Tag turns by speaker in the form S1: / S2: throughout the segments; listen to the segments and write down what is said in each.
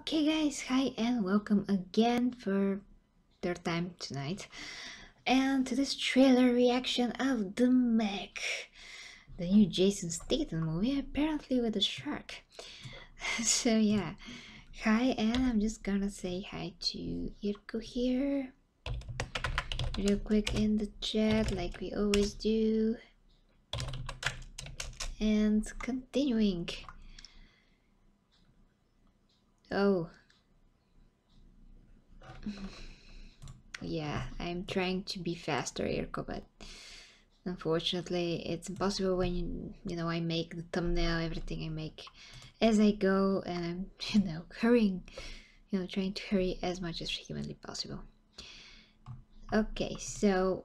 S1: Okay guys, hi and welcome again for third time tonight and to this trailer reaction of The Meg, the new Jason Statham movie, apparently with a shark. So yeah, hi, and I'm just gonna say hi to Irko here real quick in the chat like we always do, and continuing. Oh yeah, I'm trying to be faster, Irko, but unfortunately it's impossible when I make the thumbnail, everything I make as I go, and I'm hurrying, trying to hurry as much as humanly possible. Okay, so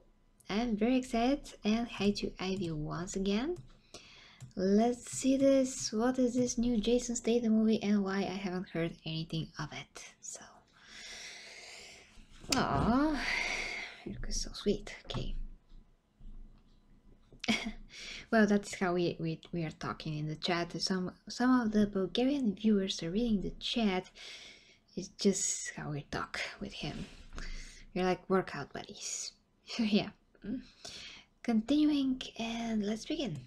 S1: I'm very excited, and hi to Ivy once again. Let's see this. What is this new Jason Statham movie and why I haven't heard anything of it? So aww, it was so sweet. Okay. Well, that's how we are talking in the chat. Some of the Bulgarian viewers are reading the chat. It's just how we talk with him. We're like workout buddies. Yeah. Continuing, and let's begin.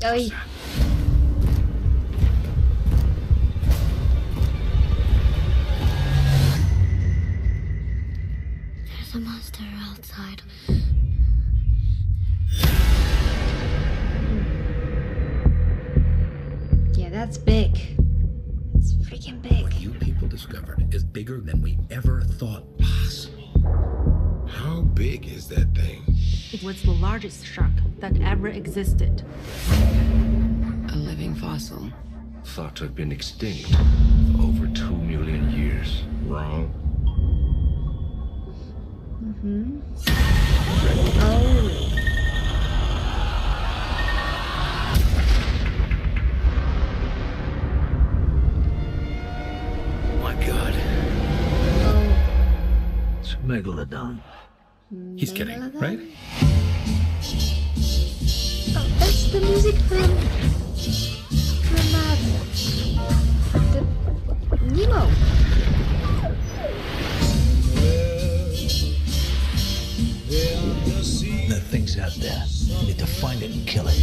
S1: Oi.
S2: There's a monster outside.
S1: Yeah, that's big. It's freaking big.
S3: What you people discovered is bigger than we ever thought possible.
S4: How big is that thing?
S5: It was the largest shark that ever existed.
S6: A living fossil.
S4: Thought to have been extinct for over 2 million years. Wrong.
S1: Oh.
S3: My God.
S1: Oh.
S4: It's Megalodon.
S3: He's kidding,
S1: Megalodon?
S3: right?
S1: Oh, that's the music from the Nemo.
S7: That thing's out there. We need to find it and kill it.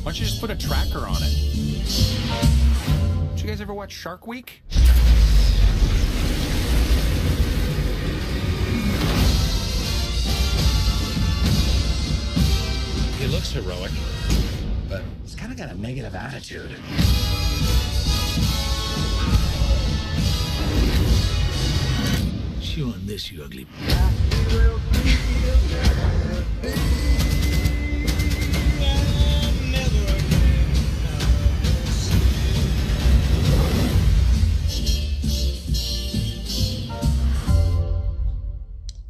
S8: Why don't you just put a tracker on it? Did you guys ever watch Shark Week?
S3: He looks heroic, but he's kind of got a negative attitude.
S7: Chew on this, you ugly.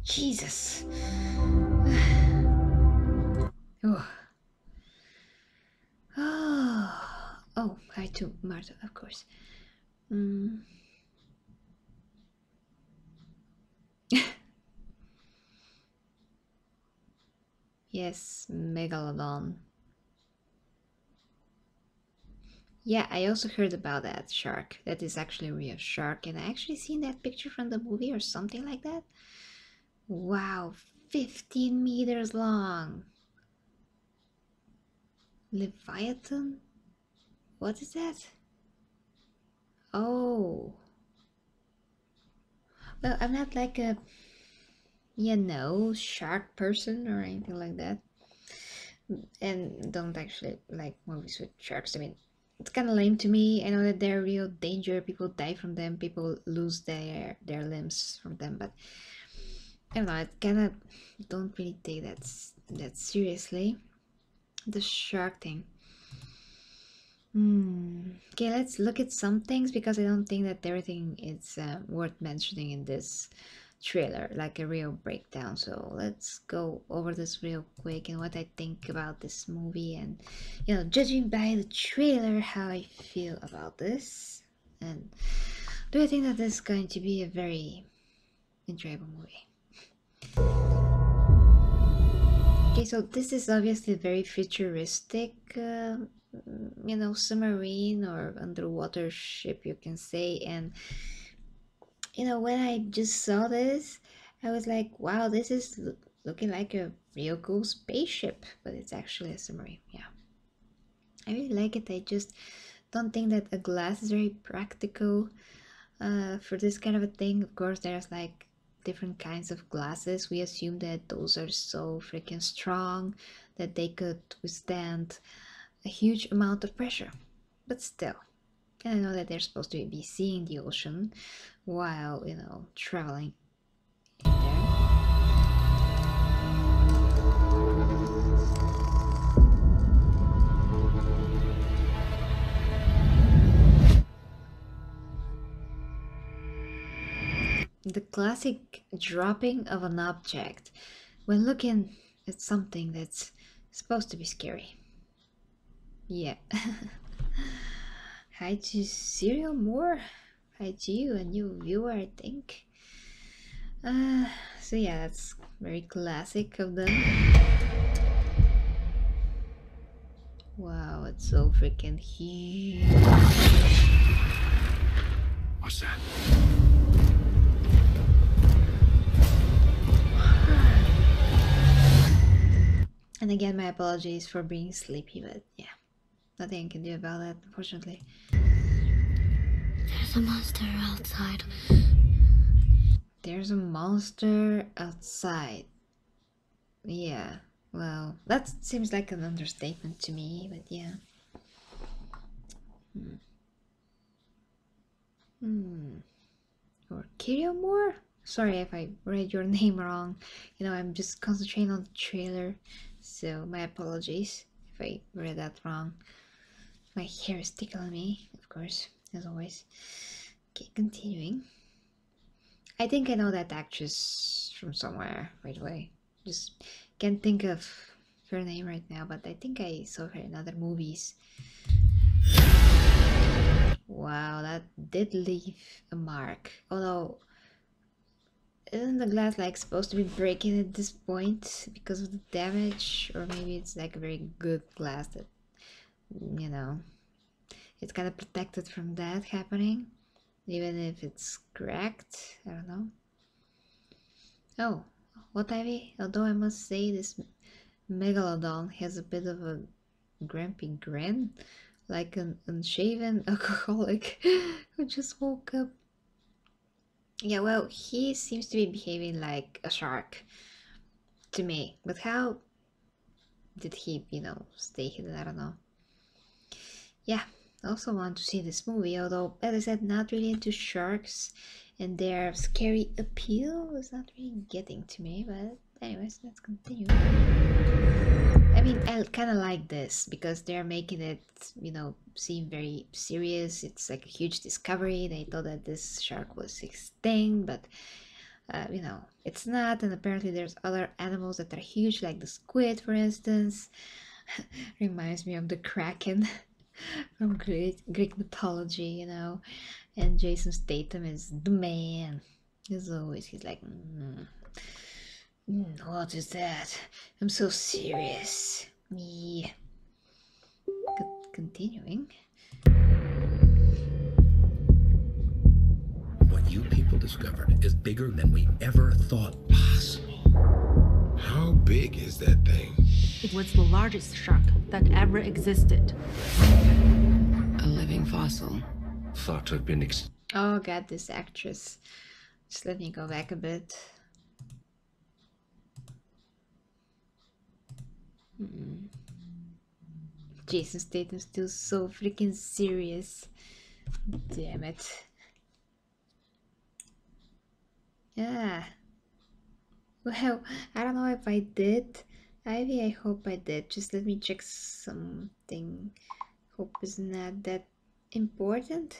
S1: Jesus. Oh. Oh, hi to Martha, of course. Yes, Megalodon. Yeah, I also heard about that shark. That is actually a real shark, and I actually seen that picture from the movie or something like that. Wow, 15 meters long. Leviathan? What is that? Oh. Well, I'm not like a, shark person or anything like that. And don't actually like movies with sharks. I mean, it's kind of lame to me. I know that they're real danger. People die from them. People lose their limbs from them. But I don't know. I kind of don't really take that seriously. The shark thing. Okay, let's look at some things because I don't think that everything is worth mentioning in this trailer, like a real breakdown. So let's go over this real quick and what I think about this movie, and you know, judging by the trailer, how I feel about this. And do I think that this is going to be a very enjoyable movie? Okay, so this is obviously very futuristic, you know, submarine or underwater ship, you can say. And you know, when I just saw this, I was like, wow, this is looking like a real cool spaceship, but it's actually a submarine. Yeah, I really like it. I just don't think that a glass is very practical for this kind of a thing. Of course, there's like different kinds of glasses. We assume that those are so freaking strong that they could withstand a huge amount of pressure. But still, I know that they're supposed to be seeing the ocean while, you know, traveling in there. The classic dropping of an object when looking at something that's supposed to be scary. Yeah. Hi to Serial More. Hi to you, a new viewer, I think. So yeah, that's very classic of them. Wow, it's so freaking huge.
S4: What's that?
S1: And again, my apologies for being sleepy, but yeah, nothing I can do about that, unfortunately.
S2: There's a monster outside.
S1: There's a monster outside. Yeah, well, that seems like an understatement to me, but yeah. Or Kiriomore? Sorry if I read your name wrong. You know, I'm just concentrating on the trailer, so my apologies if I read that wrong. My hair is tickling me, of course, as always. Okay, continuing. I think I know that actress from somewhere, by the way. Just can't think of her name right now, but I think I saw her in other movies. Wow, that did leave a mark. Although, isn't the glass like supposed to be breaking at this point because of the damage? Or maybe it's like a very good glass that, you know, it's kind of protected from that happening, even if it's cracked. I don't know. Oh, what Ivy? Although I must say this Megalodon has a bit of a grumpy grin, like an unshaven alcoholic who just woke up. Yeah, well, he seems to be behaving like a shark to me, but how did he, you know, stay hidden? I don't know. Yeah, I also want to see this movie, although, as I said, not really into sharks, and their scary appeal is not really getting to me, but anyways, let's continue. I mean, I kind of like this because they're making it, you know, seem very serious. It's like a huge discovery. They thought that this shark was extinct, but you know, it's not. And apparently, there's other animals that are huge, like the squid, for instance. Reminds me of the kraken from Greek mythology, you know. And Jason Statham is the man. As always, he's like, what is that? I'm so serious. Yeah. Continuing.
S3: What you people discovered is bigger than we ever thought possible.
S4: How big is that thing?
S5: It was the largest shark that ever existed.
S6: A living fossil.
S4: Thought to have been
S1: Oh god, this actress. Just let me go back a bit. Jason Statham's still so freaking serious. Damn it. Yeah. Well, I don't know if I did. Ivy, I hope I did. Just let me check something. Hope is not that Important?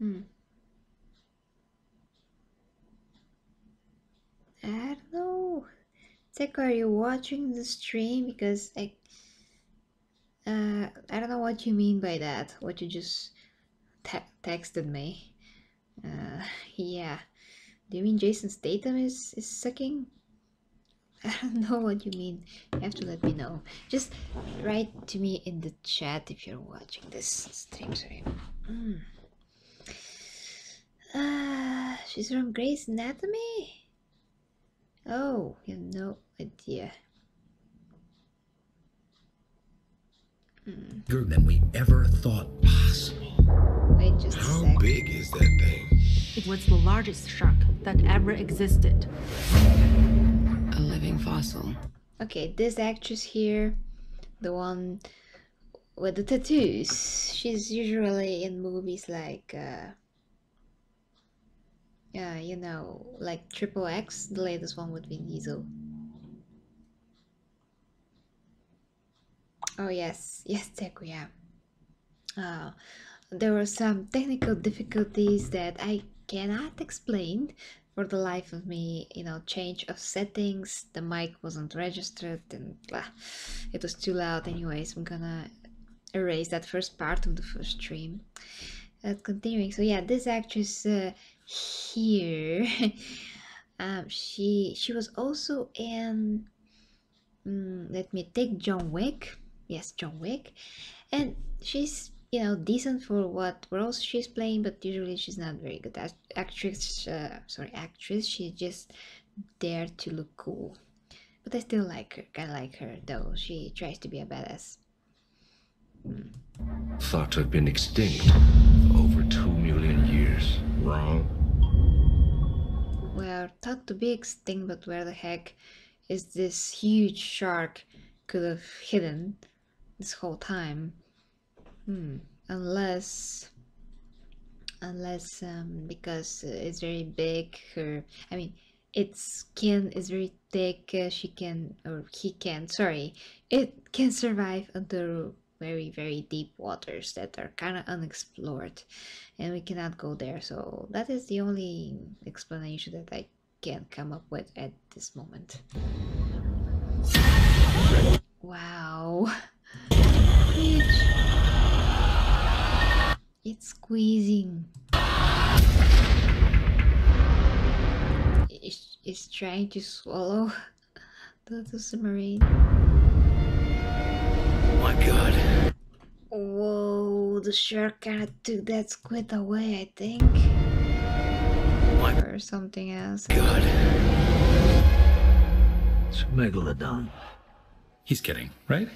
S1: I don't know. Zach, are you watching the stream? Because I don't know what you mean by that. What you just texted me. Yeah. Do you mean Jason Statham is sucking? I don't know what you mean. You have to let me know. Just write to me in the chat if you're watching this stream. Sorry. She's from Grey's Anatomy? Oh, you have no idea.
S3: Bigger than we ever thought possible.
S1: Wait just a
S4: How
S1: sec.
S4: big is that thing?
S5: It was the largest shark that ever existed.
S6: A living fossil.
S1: Okay, this actress here, the one with the tattoos, she's usually in movies like, you know, like Triple X, the latest one with Vin Diesel. Oh yes, yes, Teku, yeah. There were some technical difficulties that I cannot explain for the life of me. You know, change of settings, the mic wasn't registered, and it was too loud. Anyways, I'm gonna erase that first part of the first stream. Continuing, so yeah, this actress here, she was also in. Let me take John Wick. Yes, John Wick, and she's, you know, decent for what roles she's playing, but usually she's not very good actress. Actress. She's just there to look cool. But I still like her. I like her though. She tries to be a badass.
S4: Thought to have been extinct over 2 million years. Wrong.
S1: Well, thought to be extinct, but where the heck is this huge shark could have hidden this whole time? Unless because it's very big, I mean, its skin is very thick. She can, or he can, sorry, it can survive under very, very deep waters that are kind of unexplored, and we cannot go there. So that is the only explanation that I can come up with at this moment. Wow. It's squeezing. It's trying to swallow the submarine.
S7: My God.
S1: Whoa, the shark kinda took that squid away, I think.
S7: My
S1: Or something else.
S7: God. It's a megalodon.
S8: He's kidding, right?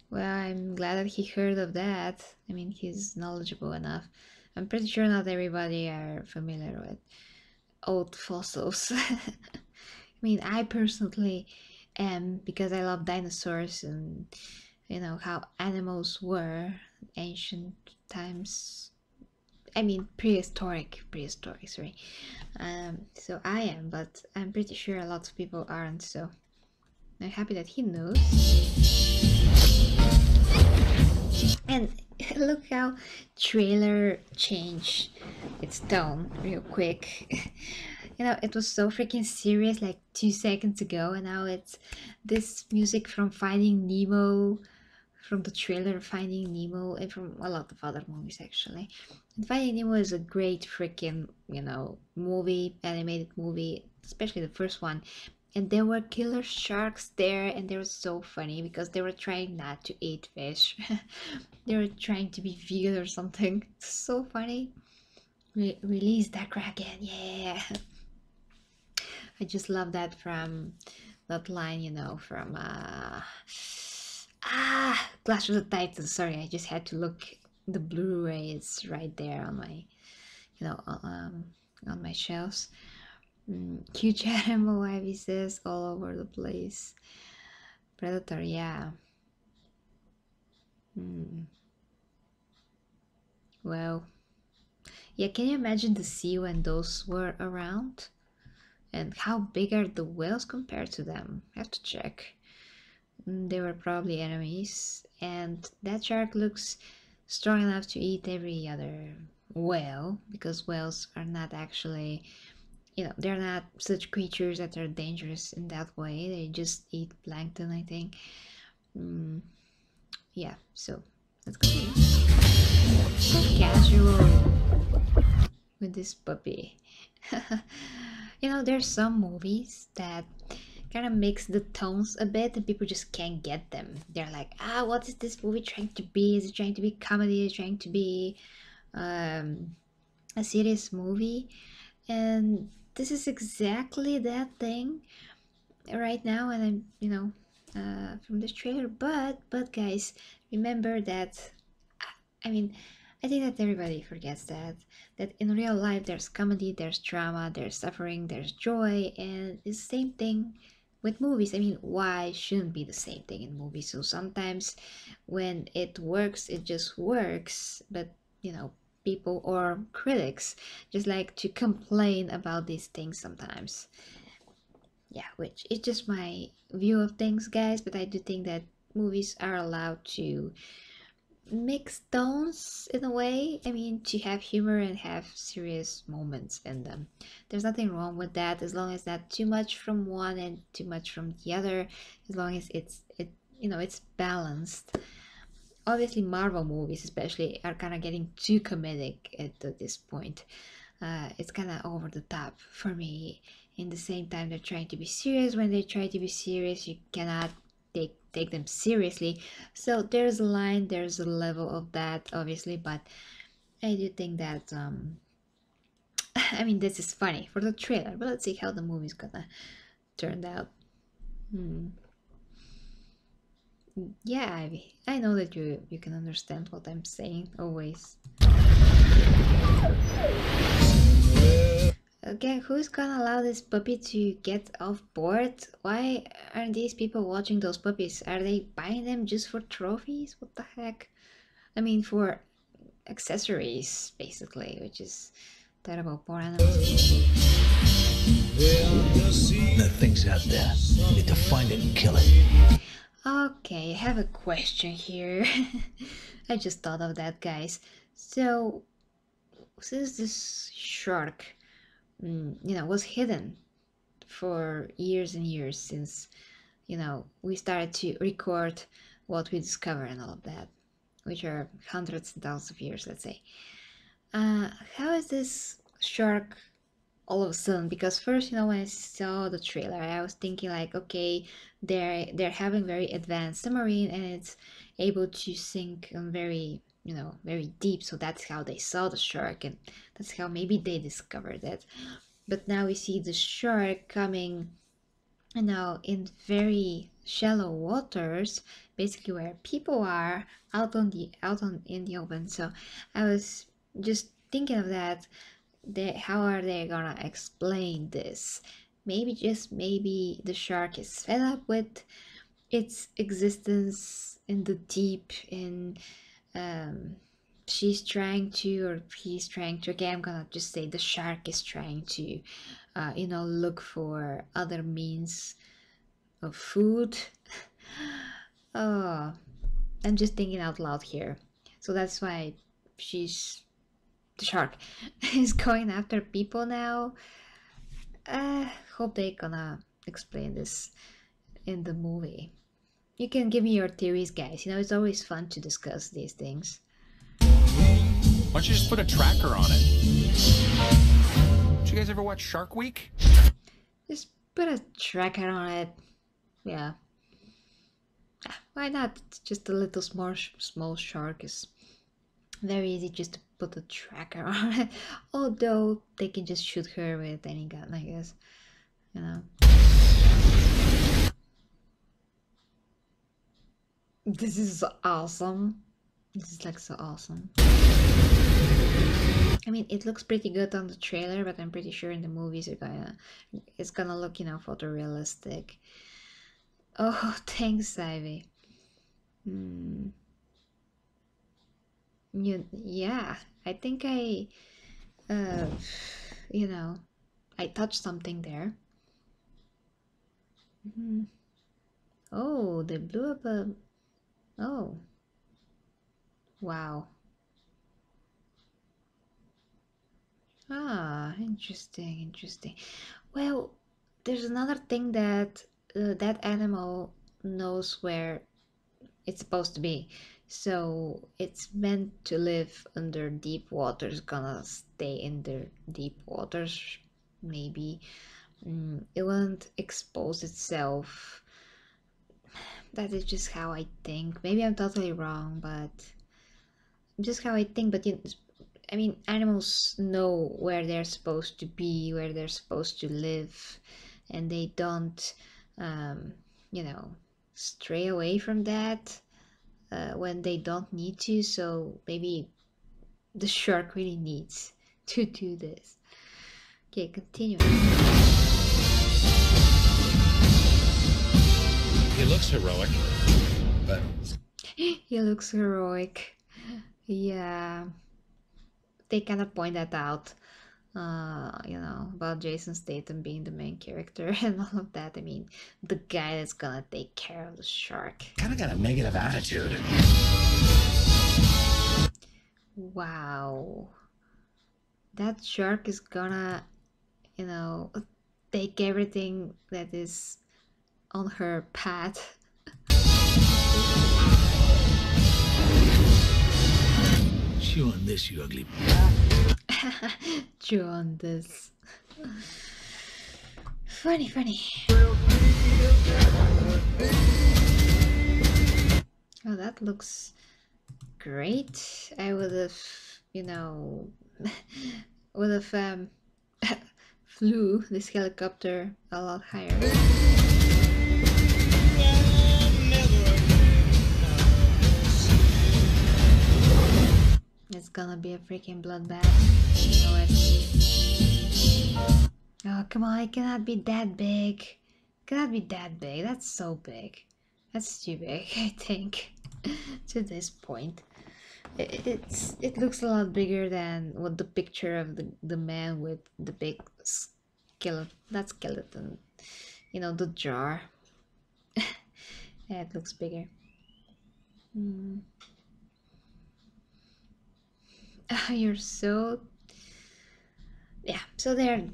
S1: Well, I'm glad that he heard of that. I mean, he's knowledgeable enough. I'm pretty sure not everybody are familiar with old fossils. I mean, I personally am, because I love dinosaurs and, you know, how animals were ancient times. I mean, prehistoric, sorry. So I am, but I'm pretty sure a lot of people aren't, so I'm happy that he knows. And look how trailer changed its tone real quick. You know, it was so freaking serious like 2 seconds ago, and now it's this music from Finding Nemo, from the trailer Finding Nemo, and from a lot of other movies actually. And Finding Nemo is a great freaking, you know, movie, animated movie, especially the first one. And there were killer sharks there, and they were so funny because they were trying not to eat fish. They were trying to be vegan or something. It's so funny. Release that kraken, yeah. I just love that from that line, you know, from Clash of the Titans. Sorry, I just had to look. The Blu-ray is right there on my, you know, on my shelves. Huge animal ibis all over the place. Predator, yeah. Well, yeah, can you imagine the sea when those were around? And how big are the whales compared to them? I have to check. They were probably enemies. and that shark looks strong enough to eat every other whale, because whales are not actually, they're not such creatures that are dangerous in that way. They just eat plankton, I think. Yeah, so let's continue. Casual with this puppy. There's some movies that kind of mix the tones a bit and people just can't get them. They're like, what is this movie trying to be? Is it trying to be comedy? Is it trying to be a serious movie? And this is exactly that thing right now. And I'm, from this trailer, but guys, remember that, I mean, I think that everybody forgets that in real life there's comedy, there's drama, there's suffering, there's joy, and it's the same thing with movies. I mean, why shouldn't be the same thing in movies? So sometimes when it works, it just works, but people or critics just like to complain about these things sometimes. Yeah, which is just my view of things, guys, but I do think that movies are allowed to mixed tones in a way. I mean, to have humor and have serious moments in them. There's nothing wrong with that, as long as not too much from one and too much from the other, as long as it's balanced. Obviously, Marvel movies especially are kind of getting too comedic at this point. It's kind of over the top for me. In the same time, they're trying to be serious. When they try to be serious, you cannot take them seriously. So there's a line, there's a level of that, obviously, but I do think that I mean, this is funny for the trailer, but let's see how the movie's gonna turn out. Yeah, Ivy, I know that you can understand what I'm saying always. Okay, who's gonna allow this puppy to get off board? Why aren't these people watching those puppies? Are they buying them just for trophies? What the heck? I mean, for accessories, basically, which is terrible. Poor animals.
S7: That thing's out there. We need to find it and kill it.
S1: Okay, I have a question here. I just thought of that, guys. So, since this shark, was hidden for years and years since, we started to record what we discover and all of that, which are hundreds and thousands of years, let's say. How is this shark all of a sudden? Because first, when I saw the trailer, I was thinking like, okay, they're having very advanced submarine and it's able to sink on very very deep, so that's how they saw the shark and that's how maybe they discovered it. But now we see the shark coming in very shallow waters, basically where people are out in the open. So I was just thinking of that. How are they gonna explain this? Maybe the shark is fed up with its existence in the deep, and she's trying to, or he's trying to, okay, I'm gonna just say the shark is trying to look for other means of food. Oh, I'm just thinking out loud here. So that's why the shark is going after people now. Hope they gonna explain this in the movie. You can give me your theories, guys. It's always fun to discuss these things.
S8: Why don't you just put a tracker on it? Did you guys ever watch Shark Week?
S1: Just put a tracker on it. Yeah. Why not? It's just a little small shark. Is very easy just to put a tracker on it. Although they can just shoot her with any gun, I guess. This is awesome. This is like so awesome. I mean, it looks pretty good on the trailer, but I'm pretty sure in the movies it's gonna look, photorealistic. Oh, thanks, Ivy. Yeah, I think I touched something there. Oh, they blew up a Oh, wow. Ah, interesting, interesting. Well, there's another thing that that animal knows where it's supposed to be. So it's meant to live under deep waters, gonna stay in the deep waters, maybe. It won't expose itself. That is just how I think. Maybe I'm totally wrong, but just how I think. But I mean, animals know where they're supposed to be, where they're supposed to live, and they don't, um, you know, stray away from that when they don't need to. So maybe the shark really needs to do this. Okay, continue.
S3: He looks heroic, but
S1: He looks heroic. Yeah, they kind of point that out. About Jason Statham being the main character and all of that. I mean, the guy that's gonna take care of the shark.
S3: kind of got a negative attitude.
S1: Wow. That shark is gonna, take everything that is on her path.
S7: Chew on this, you ugly.
S1: Chew on this. Funny, funny. Oh, that looks great. I would have, would have flew this helicopter a lot higher. It's gonna be a freaking bloodbath. You know it. Oh, come on, it cannot be that big. It cannot be that big. That's so big. That's too big, I think, to this point. It looks a lot bigger than what the picture of the man with the big skeleton, not skeleton, the jar. Yeah, it looks bigger. You're so... Yeah, so they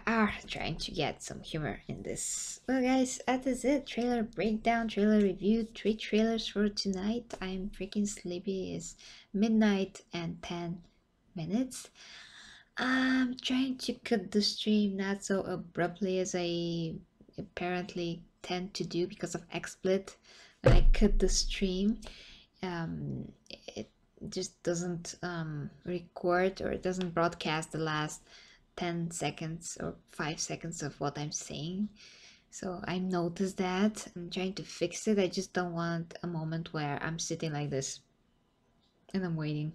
S1: are trying to get some humor in this. Well guys, that is it. Trailer breakdown, trailer review, 3 trailers for tonight. I'm freaking sleepy. It's midnight and 10 minutes. I'm trying to cut the stream not so abruptly as I apparently tend to do because of XSplit. When I cut the stream, it just doesn't record, or it doesn't broadcast the last 10 seconds or 5 seconds of what I'm saying. So I noticed that. I'm trying to fix it. I just don't want a moment where I'm sitting like this and I'm waiting.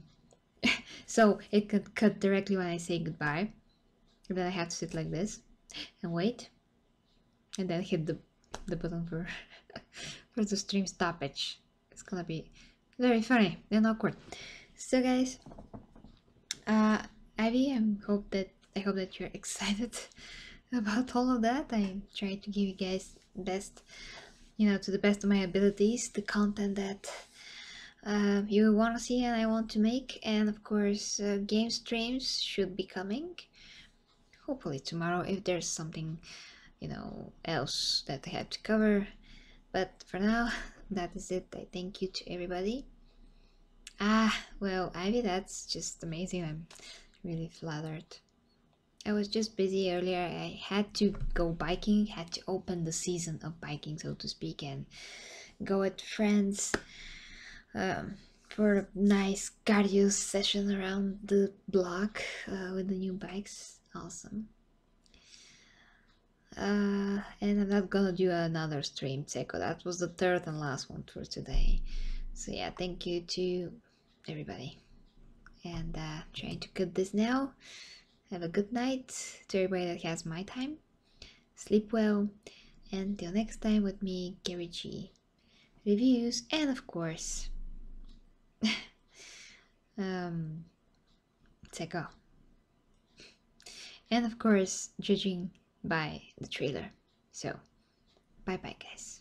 S1: So it could cut directly when I say goodbye, and then I have to sit like this and wait, and then hit the button for for the stream stoppage. It's gonna be very funny and awkward. So guys, Ivy, I hope that you're excited about all of that. I try to give you guys best, to the best of my abilities, the content that you want to see and I want to make. And of course, game streams should be coming hopefully tomorrow if there's something else that I have to cover. But for now, that is it. I thank you to everybody. Well, Ivy, that's just amazing. I'm really flattered. I was just busy earlier. I had to go biking, had to open the season of biking, so to speak, and go with friends for a nice cardio session around the block with the new bikes. Awesome. And I'm not gonna do another stream Seiko. That was the third and last one for today. So yeah, thank you to everybody. And trying to cut this now. Have a good night to everybody that has my time. Sleep well. And till next time with me, Gary G. Reviews and of course Seiko. And of course judging by the trailer. So bye bye guys.